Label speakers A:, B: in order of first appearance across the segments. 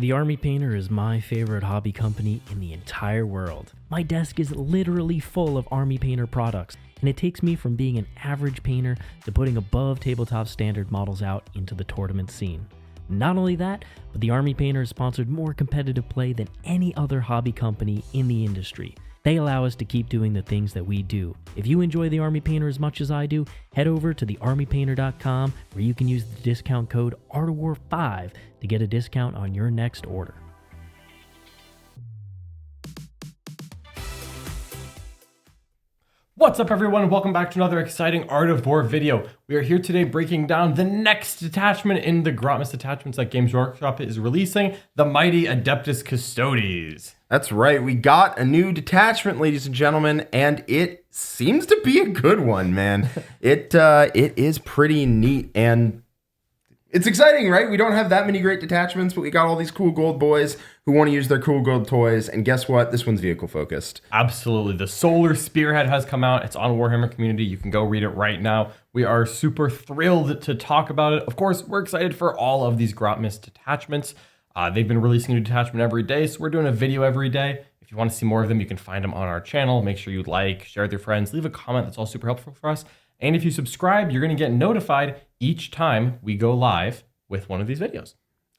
A: The Army Painter is my favorite hobby company in the entire world. My desk is literally full of Army Painter products, and it takes me from being an average painter to putting above tabletop standard models out into the tournament scene. Not only that, but the Army Painter has sponsored more competitive play than any other hobby company in the industry. They allow us to keep doing the things that we do. If you enjoy the Army Painter as much as I do, head over to thearmypainter.com where you can use the discount code ARTOWAR5 to get a discount on your next order.
B: What's up, everyone? Welcome back to another exciting Art of War video. We are here today breaking down the next detachment in the Grotmas detachments that Games Workshop is releasing, the mighty Adeptus Custodes.
C: That's right. We got a new detachment, ladies and gentlemen, and it seems to be a good one, man. It is pretty neat, and it's exciting, right? We don't have that many great detachments, but we got all these cool gold boys who want to use their cool gold toys, and guess what? This one's vehicle focused.
B: Absolutely. The Solar Spearhead has come out. It's on Warhammer Community. You can go read it right now. We are super thrilled to talk about it. Of course, we're excited for all of these Grotmas detachments. They've been releasing a new detachment every day, so we're doing a video every day. If you want to see more of them, you can find them on our channel. Make sure you like, share with your friends, leave a comment. That's all super helpful for us. And if you subscribe, you're going to get notified each time we go live with one of these videos.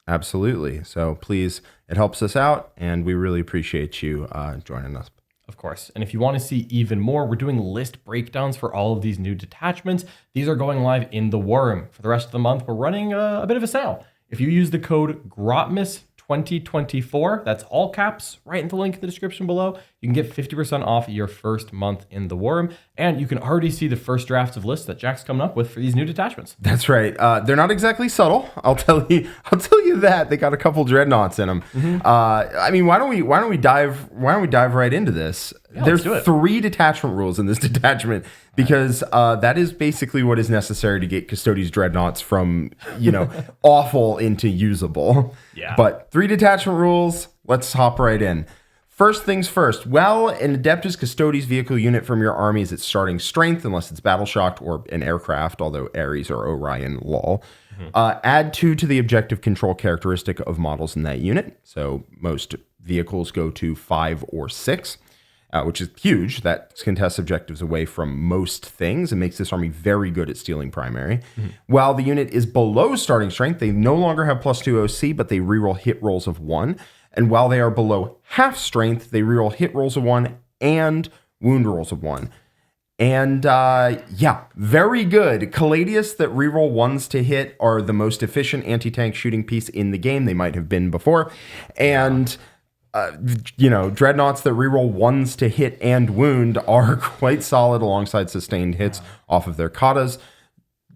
C: Absolutely. So please, it helps us out, and we really appreciate you joining us.
B: Of course. And if you want to see even more, we're doing list breakdowns for all of these new detachments. These are going live in the War Room. For the rest of the month, we're running a bit of a sale. If you use the code GROTMAS2024, that's all caps, right in the link in the description below, you can get 50% off your first month in the War Room, and you can already see the first drafts of lists that Jack's coming up with for these new detachments.
C: That's right. They're not exactly subtle. I'll tell you that. They got a couple dreadnoughts in them. I mean, why don't we dive right into this?
B: Yeah,
C: There's
B: let's do it.
C: 3 detachment rules in this detachment because that is basically what is necessary to get Custodes dreadnoughts from, awful into usable.
B: Yeah.
C: But 3 detachment rules. Let's hop right in. First things first. Well, an Adeptus Custodes vehicle unit from your army is its starting strength, unless it's battle shocked or an aircraft, although Ares or Orion, lol. Add 2 to the objective control characteristic of models in that unit. So most vehicles go to 5 or 6. Which is huge. That contests objectives away from most things and makes this army very good at stealing primary. While the unit is below starting strength, they no longer have +2 OC, but they reroll hit rolls of 1. And while they are below half strength, they reroll hit rolls of 1 and wound rolls of 1. And very good. Caladius that reroll 1s to hit are the most efficient anti-tank shooting piece in the game. They might have been before. And dreadnoughts that reroll 1s to hit and wound are quite solid alongside sustained hits off of their katas.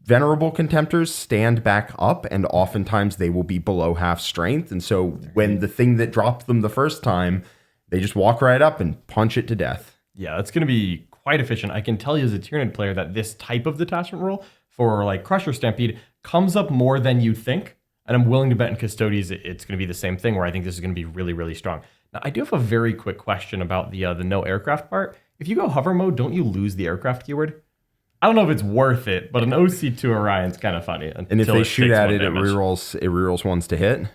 C: Venerable Contemptors stand back up, and oftentimes they will be below half strength. And so when the thing that dropped them the first time, they just walk right up and punch it to death. Yeah,
B: It's going to be quite efficient. I can tell you as a Tyranid player that this type of detachment rule for like Crusher Stampede comes up more than you think. And I'm willing to bet in Custodes it's going to be the same thing, where I think this is going to be really, really strong. Now, I do have a very quick question about the no aircraft part. If you go hover mode, don't you lose the aircraft keyword? I don't know if it's worth it, but an OC2 Orion's kind of funny.
C: And if they shoot at it, it rerolls 1s to hit.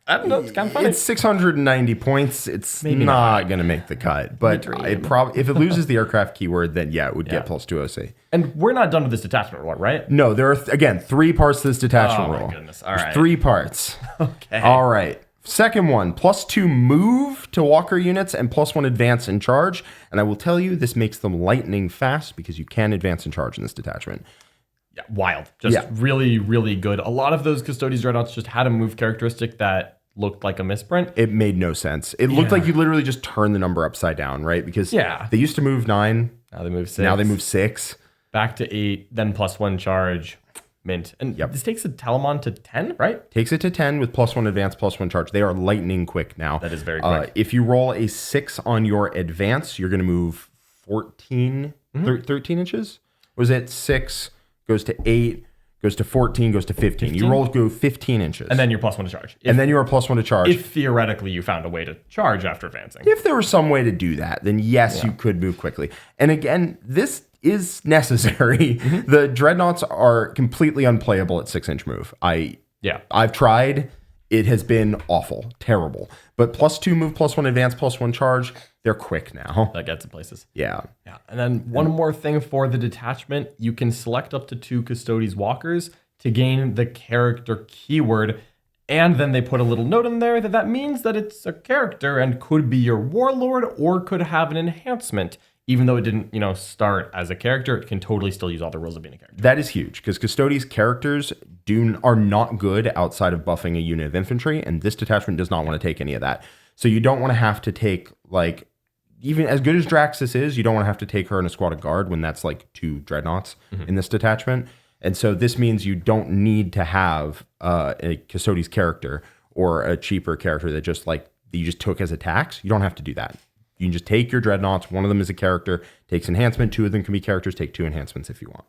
B: I don't know. It's kind of funny.
C: It's 690 points. It's maybe not going to make the cut. But if it loses the aircraft keyword, then it would get +2 OC.
B: And we're not done with this detachment rule, right?
C: No, there are, again, 3 parts to this detachment rule.
B: Oh, my goodness. All right.
C: 3 parts.
B: Okay.
C: All right. Second one, +2 move to walker units and +1 advance and charge. And I will tell you, this makes them lightning fast because you can advance and charge in this detachment.
B: Yeah, wild. Really, really good. A lot of those Custodes dreadnoughts just had a move characteristic that looked like a misprint.
C: It made no sense. It looked like you literally just turned the number upside down, right? Because they used to move 9.
B: Now they move 6.
C: Now they move 6.
B: Back to 8, then +1 charge. Mint. And this takes a Telemon to 10, right?
C: Takes it to 10 with +1 advance, +1 charge. They are lightning quick now.
B: That is very quick.
C: If you roll a 6 on your advance, you're going to move 13 inches. Was it 6, goes to 8, goes to 14, goes to 15. You go 15 inches.
B: And then you're +1 to charge.
C: And then you are +1 to charge.
B: If theoretically you found a way to charge after advancing.
C: If there was some way to do that, then yes, you could move quickly. And again, this is necessary. The dreadnoughts are completely unplayable at 6-inch move. I've tried, it has been awful, terrible. But +2 move, +1 advance, +1 charge, they're quick now.
B: That gets in places.
C: Yeah.
B: Yeah. And then one more thing for the detachment, you can select up to 2 Custodes walkers to gain the character keyword. And then they put a little note in there that means that it's a character and could be your warlord or could have an enhancement. Even though it didn't, start as a character, it can totally still use all the rules of being a character.
C: That is huge because Custodes characters are not good outside of buffing a unit of infantry, and this detachment does not want to take any of that. So you don't want to have to take, like, even as good as Draxus is, you don't want to have to take her in a squad of guard when that's like 2 dreadnoughts in this detachment. And so this means you don't need to have a Custodes character or a cheaper character that you just took as attacks. You don't have to do that. You can just take your dreadnoughts. One of them is a character, takes enhancement. 2 of them can be characters. Take 2 enhancements if you want.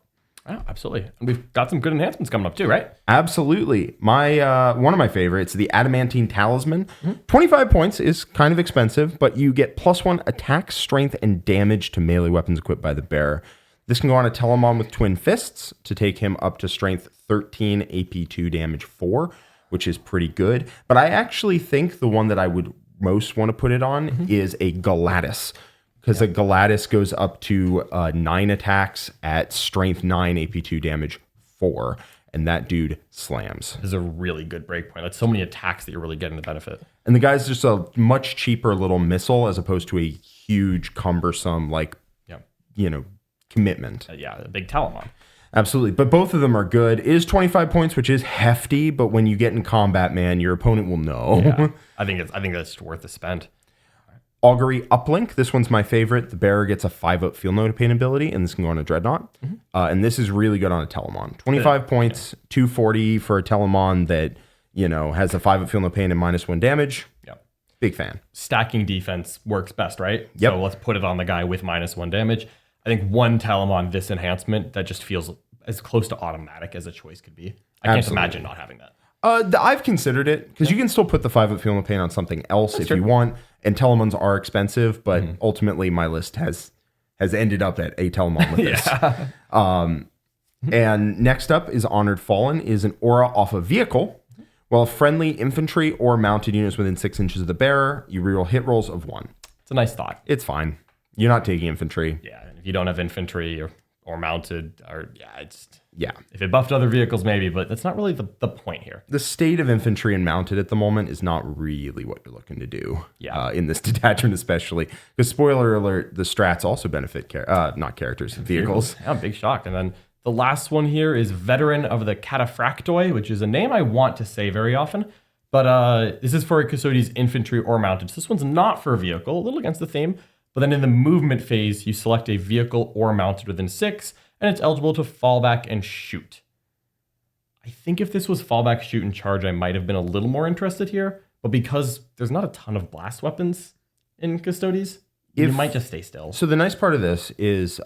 B: Oh, absolutely. And we've got some good enhancements coming up too, right?
C: Absolutely. My one of my favorites, the Adamantine Talisman. 25 points is kind of expensive, but you get +1 attack, strength, and damage to melee weapons equipped by the bearer. This can go on a Telemon with Twin Fists to take him up to strength 13, AP2, damage 4, which is pretty good. But I actually think the one that I would most want to put it on is a Galatis, because a Galatis goes up to 9 attacks at strength 9, AP2, damage 4, and that dude slams.
B: This is a really good breakpoint. That's so many attacks that you're really getting the benefit.
C: And the guy's just a much cheaper little missile as opposed to a huge, cumbersome, commitment.
B: A big Telemon.
C: Absolutely. But both of them are good. It is 25 points, which is hefty, but when you get in combat, man, your opponent will know.
B: Yeah. I think that's worth the spend.
C: Augury Uplink. This one's my favorite. The bearer gets a 5-up field note pain ability, and this can go on a Dreadnought. And this is really good on a Telemon. 25 points, 240 for a Telemon that, has a 5-up field note pain and -1 damage.
B: Yep.
C: Big fan.
B: Stacking defense works best, right?
C: Yep.
B: So let's put it on the guy with -1 damage. I think one Telemon, this enhancement, that just feels as close to automatic as a choice could be. I can't imagine not having that.
C: I've considered it because you can still put the 5-up field note pain on something else if you want. And Telemons are expensive, but ultimately my list has ended up at a Telemon with this. And next up is Honored Fallen, is an aura off a vehicle. While friendly infantry or mounted units within 6 inches of the bearer, you reroll hit rolls of 1.
B: It's a nice thought.
C: It's fine. You're not taking infantry.
B: Yeah, if you don't have infantry or mounted,
C: Yeah.
B: If it buffed other vehicles, maybe, but that's not really the point here.
C: The state of infantry and mounted at the moment is not really what you're looking to do.
B: Yeah.
C: In this detachment, especially because spoiler alert, the strats also benefit not characters, vehicles.
B: Yeah, big shock. And then the last one here is Veteran of the Cataphractoi, which is a name I want to say very often, but this is for a Custodes infantry or mounted. So this one's not for a vehicle, a little against the theme. But then in the movement phase, you select a vehicle or mounted within 6, and it's eligible to fall back and shoot. I think if this was fallback, shoot, and charge, I might have been a little more interested here. But because there's not a ton of blast weapons in Custodes, you might just stay still.
C: So the nice part of this is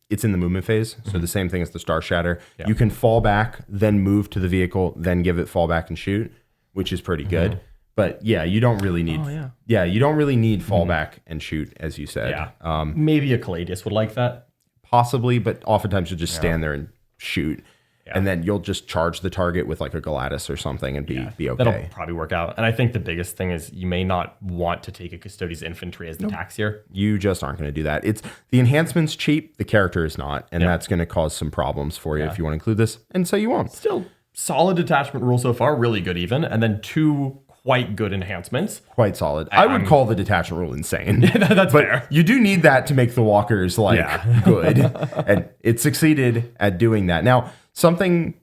C: it's in the movement phase. So the same thing as the Star Shatter. Yeah. You can fall back, then move to the vehicle, then give it fall back and shoot, which is pretty good. But yeah, you don't really need. You don't really need fallback and shoot, as you said.
B: Yeah. Maybe a Caladius would like that.
C: Possibly, but oftentimes you'll just stand there and shoot, and then you'll just charge the target with like a Galatis or something and be okay.
B: That'll probably work out. And I think the biggest thing is you may not want to take a Custodes infantry as the tax here.
C: You just aren't going to do that. It's the enhancement's cheap, the character is not, and that's going to cause some problems for you if you want to include this, and so you won't.
B: Still solid detachment rule so far, really good even, and then 2 quite good enhancements.
C: Quite solid. I would call the detachment rule insane.
B: That's fair.
C: You do need that to make the walkers good. And it succeeded at doing that. Now, something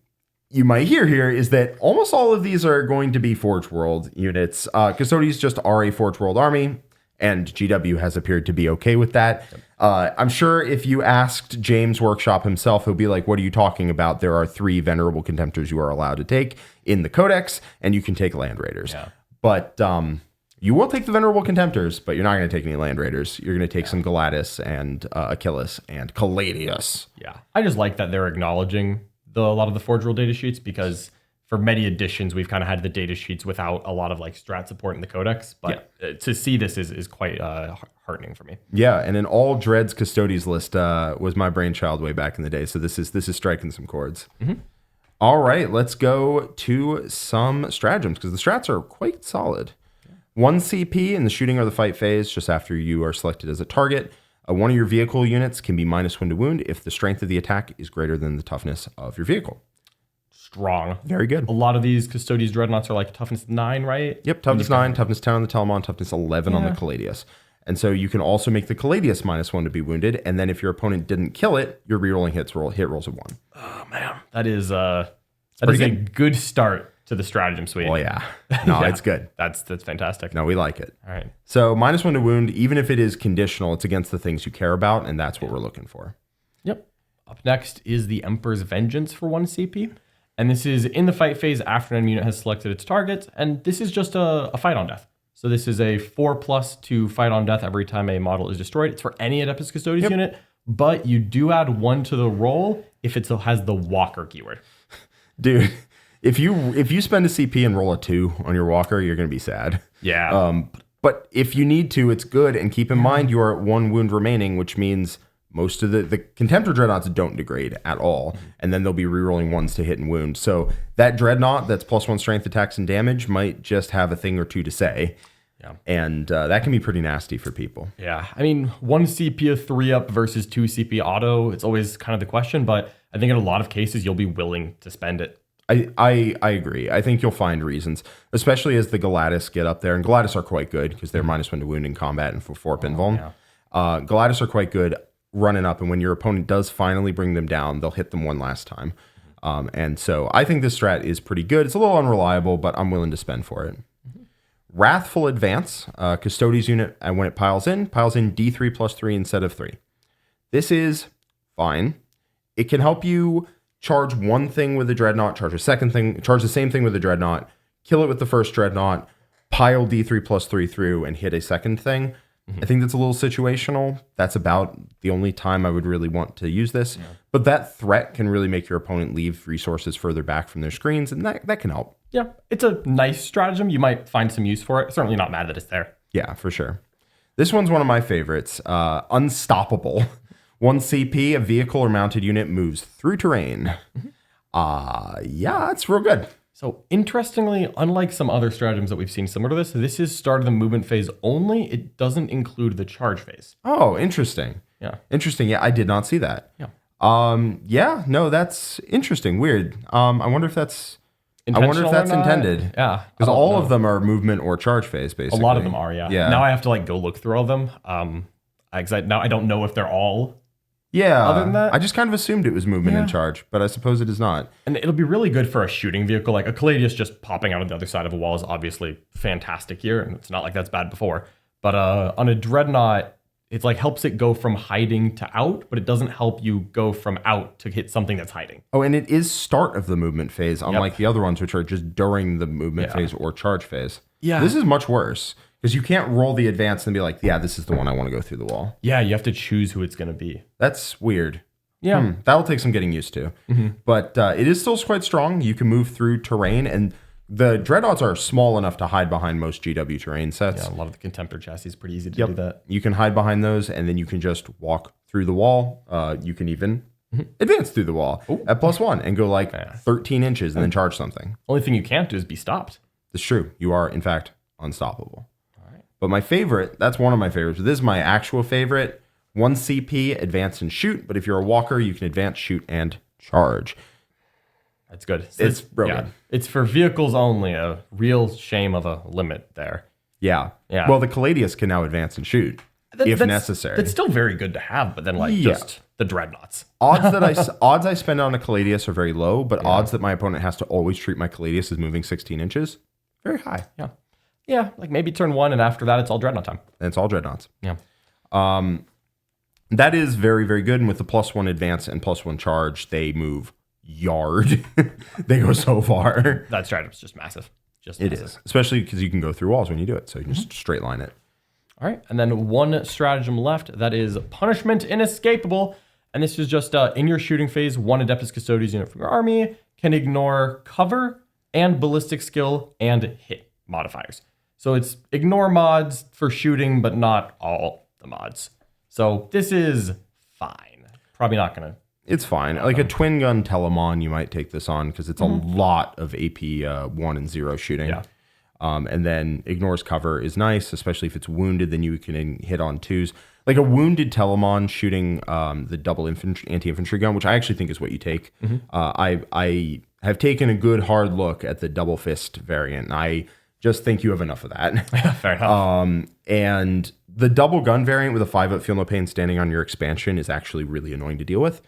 C: you might hear here is that almost all of these are going to be Forge World units. Custodes just are a Forge World army, and GW has appeared to be okay with that. I'm sure if you asked James Workshop himself, he'll be like, what are you talking about? There are 3 venerable contemptors you are allowed to take in the Codex, and you can take Land Raiders. Yeah. But you will take the venerable contemptors, but you're not going to take any Land Raiders. You're going to take some Galatis and Achilles and Caladius.
B: Yeah. I just like that they're acknowledging a lot of the Forge World data sheets, because for many editions, we've kind of had the data sheets without a lot of strat support in the Codex. But to see this is quite heartening for me.
C: Yeah, and an all Dreads Custodes list was my brainchild way back in the day. So this is striking some chords. All right, let's go to some stratagems because the strats are quite solid. 1 CP in the shooting or the fight phase, just after you are selected as a target. One of your vehicle units can be -1 to wound if the strength of the attack is greater than the toughness of your vehicle.
B: Strong.
C: Very good.
B: A lot of these Custodes Dreadnoughts are like toughness 9, right?
C: Yep, toughness 9, toughness 10 on the Telemon, toughness 11 on the Caladius. And so you can also make the Caladius -1 to be wounded, and then if your opponent didn't kill it, you're rerolling hit rolls of 1.
B: Oh man, that is a good start to the stratagem suite.
C: Oh yeah, no, it's good.
B: That's fantastic.
C: No, we like it.
B: All right.
C: So -1 to wound, even if it is conditional, it's against the things you care about, and that's what we're looking for.
B: Yep. Up next is the Emperor's Vengeance for 1 CP. And this is in the fight phase after an enemy unit has selected its target. And this is just a fight on death. So this is a 4+ to fight on death every time a model is destroyed. It's for any Adeptus Custodes unit, but you do add 1 to the roll if it has the walker keyword.
C: Dude, if you spend a CP and roll a 2 on your walker, you're going to be sad.
B: Yeah.
C: But if you need to, it's good. And keep in mind, you are at 1 wound remaining, which means most of the Contemptor Dreadnoughts don't degrade at all. And then they'll be rerolling 1s to hit and wound. So that Dreadnought that's +1 strength attacks and damage might just have a thing or two to say. Yeah. And that can be pretty nasty for people.
B: Yeah. I mean, 1 CP of 3-up versus 2 CP auto, it's always kind of the question. But I think in a lot of cases, you'll be willing to spend it.
C: I agree. I think you'll find reasons, especially as the Galatis get up there. And Galatis are quite good because they're -1 to wound in combat and for 4 pinvuln. Yeah. Galatis are quite good running up, and when your opponent does finally bring them down, they'll hit them one last time. And so I think this strat is pretty good. It's a little unreliable, but I'm willing to spend for it. Wrathful Advance, Custodes unit, and when it piles in D3+3 instead of 3. This is fine. It can help you charge one thing with a Dreadnought, charge the same thing with a Dreadnought, kill it with the first Dreadnought, pile D3+3 through, and hit a second thing. I think that's a little situational. That's about the only time I would really want to use this. Yeah. But that threat can really make your opponent leave resources further back from their screens, and that can help.
B: Yeah, it's a nice stratagem. You might find some use for it. Certainly not mad that it's there.
C: Yeah, for sure. This one's one of my favorites. Unstoppable. 1 CP, a vehicle or mounted unit moves through terrain. Yeah, it's real good.
B: So interestingly, unlike some other stratagems that we've seen similar to this is start of the movement phase only. It doesn't include the charge phase.
C: Oh, interesting.
B: Yeah.
C: Interesting. Yeah, I did not see that.
B: Yeah.
C: Yeah, no, that's interesting. Weird. I wonder if that's intended.
B: Yeah.
C: Because all of them are movement or charge phase, basically.
B: A lot of them are, yeah. Now I have to go look through all of them. Now I don't know if they're all.
C: Yeah.
B: Other than that,
C: I just kind of assumed it was movement and charge, but I suppose it is not.
B: And it'll be really good for a shooting vehicle. Like a Caladius just popping out of the other side of a wall is obviously fantastic here, and it's not like that's bad before. But on a Dreadnought, it's helps it go from hiding to out, but it doesn't help you go from out to hit something that's hiding.
C: Oh, and it is start of the movement phase, unlike the other ones, which are just during the movement phase or charge phase.
B: Yeah.
C: This is much worse. Because you can't roll the advance and be like, yeah, this is the one I want to go through the wall.
B: Yeah, you have to choose who it's going to be.
C: That's weird.
B: Yeah.
C: That'll take some getting used to. But it is still quite strong. You can move through terrain, and the Dreadnoughts are small enough to hide behind most GW terrain sets.
B: Yeah, a lot of the Contemptor chassis is pretty easy to do that.
C: You can hide behind those, and then you can just walk through the wall. You can even advance through the wall at +1 and go 13 inches and then charge something.
B: Only thing you can't do is be stopped.
C: That's true. You are, in fact, unstoppable. But my favorite, that's one of my favorites. This is my actual favorite. 1 CP, advance and shoot. But if you're a walker, you can advance, shoot, and charge.
B: That's good.
C: It's brilliant.
B: It's for vehicles only. A real shame of a limit there.
C: Yeah. Well, the Caladius can now advance and shoot if necessary.
B: It's still very good to have, but then just the Dreadnoughts.
C: Odds I spend on a Caladius are very low, but odds that my opponent has to always treat my Caladius as moving 16 inches, very high.
B: Yeah. Yeah, maybe turn 1, and after that, it's all Dreadnought time.
C: And it's all Dreadnoughts.
B: Yeah.
C: That is very, very good. And with the +1 advance and +1 charge, they move yard. They go so far.
B: That stratagem is just massive.
C: It is. Especially because you can go through walls when you do it. So you can just straight line it.
B: All right. And then one stratagem left. That is Punishment Inescapable. And this is just in your shooting phase, 1 Adeptus Custodes unit from your army can ignore cover and ballistic skill and hit modifiers. So it's ignore mods for shooting, but not all the mods. So this is fine. Probably not going to
C: It's fine. Like a twin gun Telemon, you might take this on because it's a lot of AP 1 and 0 shooting.
B: Yeah.
C: And then ignores cover is nice, especially if it's wounded, then you can hit on 2s. Like a wounded Telemon shooting the double anti-infantry gun, which I actually think is what you take. I have taken a good hard look at the double fist variant, and I just think you have enough of that.
B: Fair enough.
C: And the double gun variant with a 5-up feel no pain standing on your expansion is actually really annoying to deal with.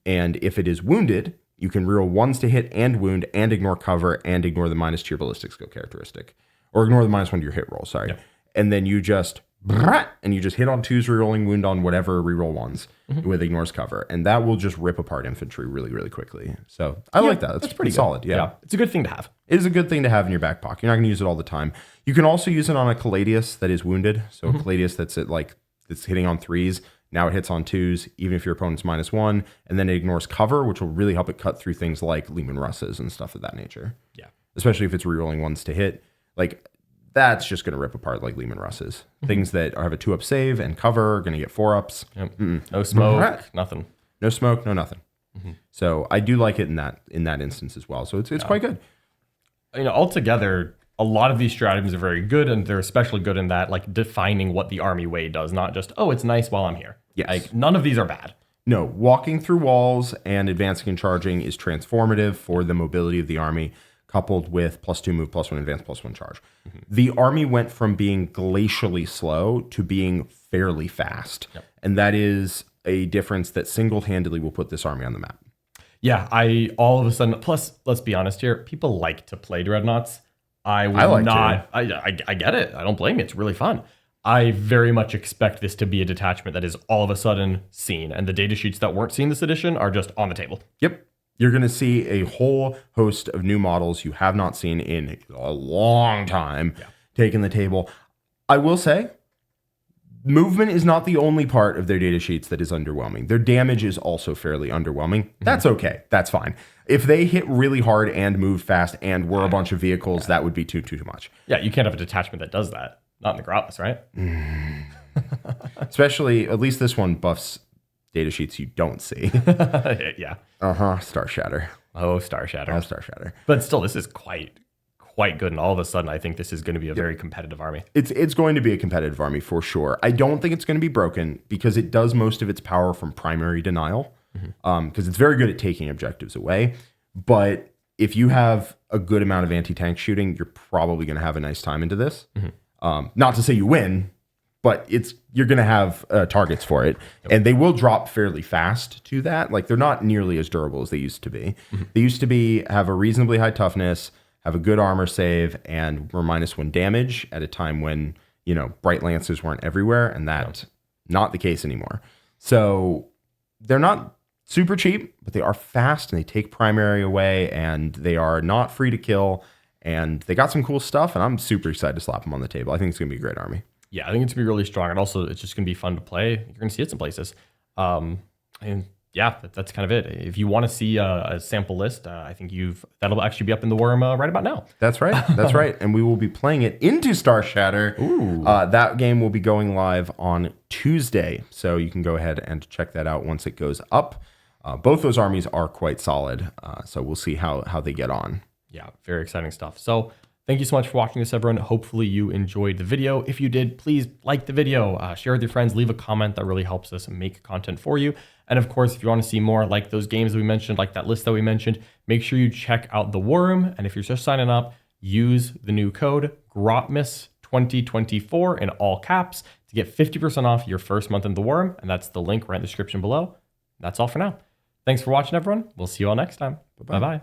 C: And if it is wounded, you can reroll 1s to hit and wound and ignore cover and ignore the minus to your ballistic skill characteristic. Or ignore the -1 to your hit roll, sorry.
B: Yep.
C: And then you just hit on 2s, rerolling wound on whatever, reroll 1s with ignores cover. And that will just rip apart infantry really, really quickly. So I like that. That's pretty solid. Yeah.
B: It's a good thing to have.
C: It is a good thing to have in your back pocket. You're not going to use it all the time. You can also use it on a Caladius that is wounded. So a Caladius that's that's hitting on 3s. Now it hits on 2s, even if your opponent's -1. And then it ignores cover, which will really help it cut through things like Lehman Russes and stuff of that nature.
B: Yeah.
C: Especially if it's rerolling 1s to hit. Like, that's just going to rip apart like Lehman Russes. Things that have a 2-up save and cover are going to get 4-ups.
B: Yep. No smoke, nothing.
C: No smoke, no nothing. So I do like it in that instance as well. So it's quite good.
B: Altogether, a lot of these stratagems are very good, and they're especially good in that, like, defining what the army way does, not just, oh, it's nice while I'm here.
C: Yes.
B: Like, none of these are bad.
C: No, walking through walls and advancing and charging is transformative for the mobility of the army, coupled with +2 move, +1 advance, +1 charge. The army went from being glacially slow to being fairly fast. And that is a difference that single-handedly will put this army on the map.
B: Yeah, I all of a sudden, plus, let's be honest here, people like to play dreadnoughts. I get it. I don't blame you. It's really fun. I very much expect this to be a detachment that is all of a sudden seen, and the data sheets that weren't seen this edition are just on the table.
C: Yep. You're going to see a whole host of new models you have not seen in a long time taking the table. I will say, movement is not the only part of their data sheets that is underwhelming. Their damage is also fairly underwhelming. That's okay. That's fine. If they hit really hard and moved fast and were a bunch of vehicles, that would be too much.
B: Yeah, you can't have a detachment that does that. Not in the Grotmas, right?
C: Especially, at least this one buffs data sheets you don't see.
B: Yeah.
C: Star Shatter.
B: Oh, Star Shatter.
C: Star Shatter.
B: But still, this is quite good. And all of a sudden, I think this is going to be a very competitive army.
C: It's going to be a competitive army for sure. I don't think it's going to be broken because it does most of its power from primary denial. Because it's very good at taking objectives away. But if you have a good amount of anti-tank shooting, you're probably going to have a nice time into this. Not to say you win, but you're going to have targets for it. And they will drop fairly fast to that. Like, they're not nearly as durable as they used to be. They used to have a reasonably high toughness, have a good armor save, and were -1 damage at a time when, bright lancers weren't everywhere, and that's not the case anymore. So they're not super cheap, but they are fast, and they take primary away, and they are not free to kill, and they got some cool stuff, and I'm super excited to slap them on the table. I think it's going to be a great army.
B: Yeah, I think it's going to be really strong, and also it's just going to be fun to play. You're going to see it some places. And yeah, that's kind of it. If you want to see a sample list, I think that'll actually be up in the worm right about now.
C: That's right. That's right. And we will be playing it into Star Shatter. That game will be going live on Tuesday, so you can go ahead and check that out once it goes up. Both those armies are quite solid, so we'll see how they get on.
B: Yeah, very exciting stuff. So thank you so much for watching this, everyone. Hopefully you enjoyed the video. If you did, please like the video, share with your friends, leave a comment. That really helps us make content for you. And of course, if you want to see more like those games that we mentioned, like that list that we mentioned, make sure you check out the War Room. And if you're just signing up, use the new code GROTMAS2024 in all caps to get 50% off your first month in the War Room. And that's the link right in the description below. That's all for now. Thanks for watching, everyone. We'll see you all next time. Bye-bye.